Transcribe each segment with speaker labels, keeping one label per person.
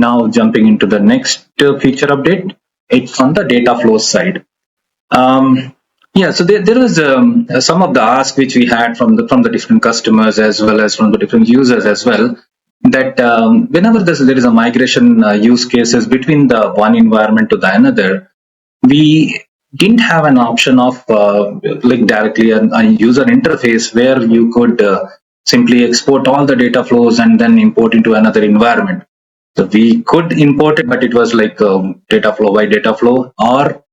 Speaker 1: Now jumping into the next feature update, it's on the data flow side. Yeah, so there was some of the ask which we had from the different customers as well as from the different users as well, that whenever there is a migration use cases between the one environment to the another, we didn't have an option of like directly a user interface where you could simply export all the data flows and then import into another environment. So we could import it, but it was like data flow by data flow or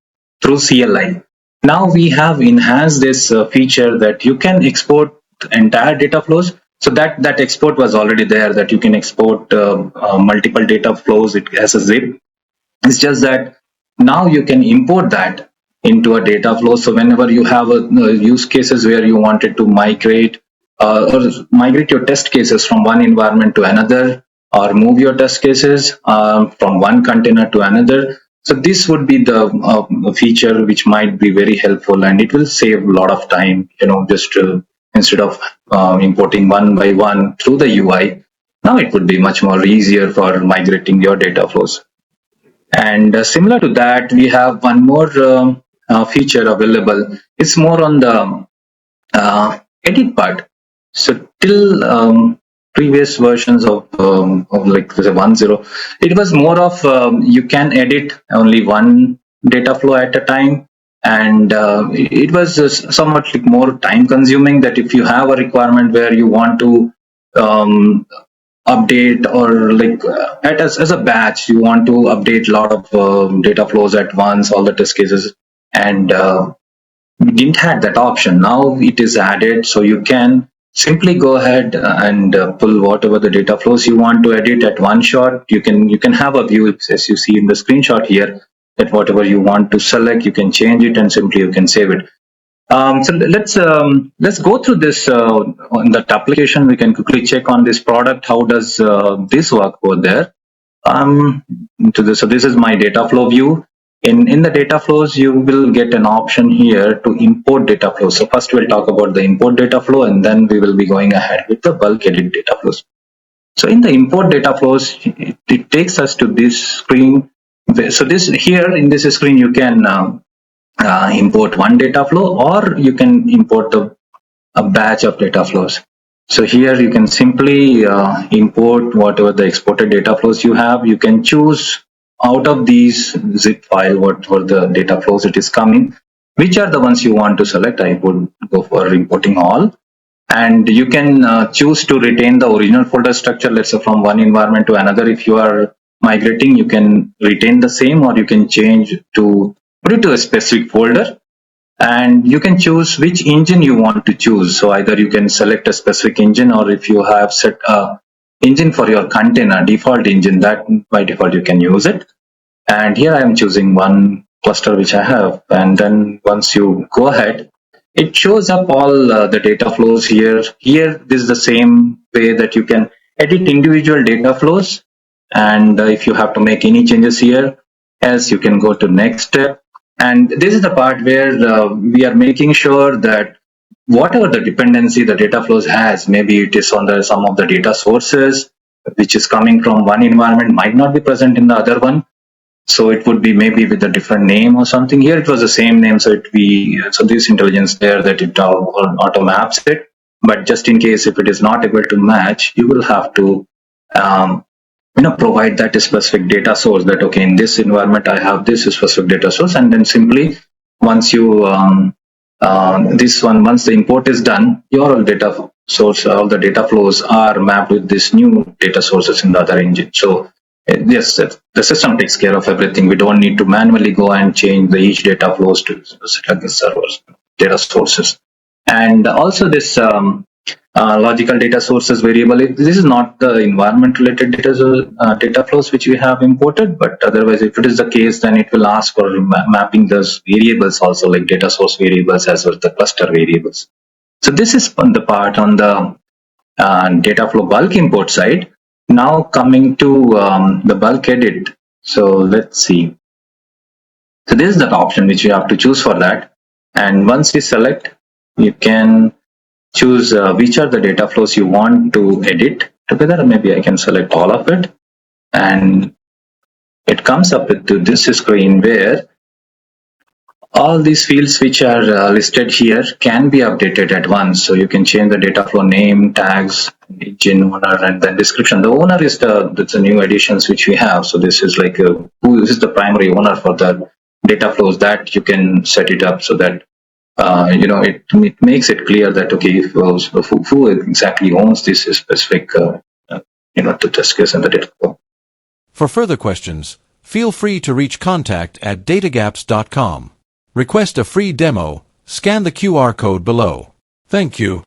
Speaker 1: through CLI. Now we have enhanced this feature that you can export entire data flows. So that export was already there, that you can export multiple data flows as a zip. It's just that now you can import that into a data flow. So whenever you have use cases where you wanted to migrate or migrate your test cases from one environment to another, or move your test cases from one container to another, so this would be the feature which might be very helpful, and it will save a lot of time. Just instead of importing one by one through the UI, now it would be much more easier for migrating your data flows. And similar to that, we have one more feature available. It's more on the edit part. So till previous versions of like the 1.0, it was more of you can edit only one data flow at a time, and it was somewhat like more time consuming, that if you have a requirement where you want to update, or like as a batch, you want to update a lot of data flows at once, all the test cases, and we didn't have that option. Now it is added, so you can simply go ahead and pull whatever the data flows you want to edit at one shot. You can have a view, as you see in the screenshot here, that whatever you want to select, you can change it and simply you can save it. So let's go through this on that application. We can quickly check on this product. How does this work over there? So this is my data flow view. In the data flows, you will get an option here to import data flows. So first we'll talk about the import data flow, and then we will be going ahead with the bulk edit data flows. So in the import data flows, it takes us to this screen. So this here in this screen, you can import one data flow, or you can import a batch of data flows. So here you can simply import whatever the exported data flows you have. You can choose out of these zip file what were the data flows it is coming, which are the ones you want to select. I would go for importing all, and you can choose to retain the original folder structure, let's say from one environment to another. If you are migrating, you can retain the same, or you can change to put it to a specific folder, and you can choose which engine you want to choose. So either you can select a specific engine, or if you have set a engine for your container, default engine, that by default you can use it. And here I am choosing one cluster which I have, and then once you go ahead, it shows up all the data flows here. Here this is the same way that you can edit individual data flows, and if you have to make any changes here, else you can go to next step. And this is the part where we are making sure that whatever the dependency the data flows has, maybe it is on some of the data sources which is coming from one environment, might not be present in the other one. So it would be maybe with a different name or something. Here it was the same name, so this intelligence there that it auto maps it. But just in case if it is not able to match, you will have to provide that specific data source, that okay, in this environment I have this specific data source, and then simply once you once the import is done, your data source, all the data flows are mapped with this new data sources in the other engine. So yes, the system takes care of everything. We don't need to manually go and change each data flows to select the servers, data sources. And also this logical data sources variable, this is not the environment related data flows which we have imported, but otherwise if it is the case, then it will ask for mapping those variables also, like data source variables as well as the cluster variables. So this is on the part on the data flow bulk import side. Now coming to the bulk edit. So let's see. So this is the option which you have to choose for that. And once you select, you can choose which are the data flows you want to edit together. Maybe I can select all of it. And it comes up with this screen where all these fields which are listed here can be updated at once. So you can change the data flow name, tags, engine owner, and then description. The owner is that's the new additions which we have. So this is like who is the primary owner for the data flows, that you can set it up so that it makes it clear that okay, who exactly owns this specific the test case and the data flow.
Speaker 2: For further questions, feel free to reach contact@datagaps.com. Request a free demo, scan the QR code below. Thank you.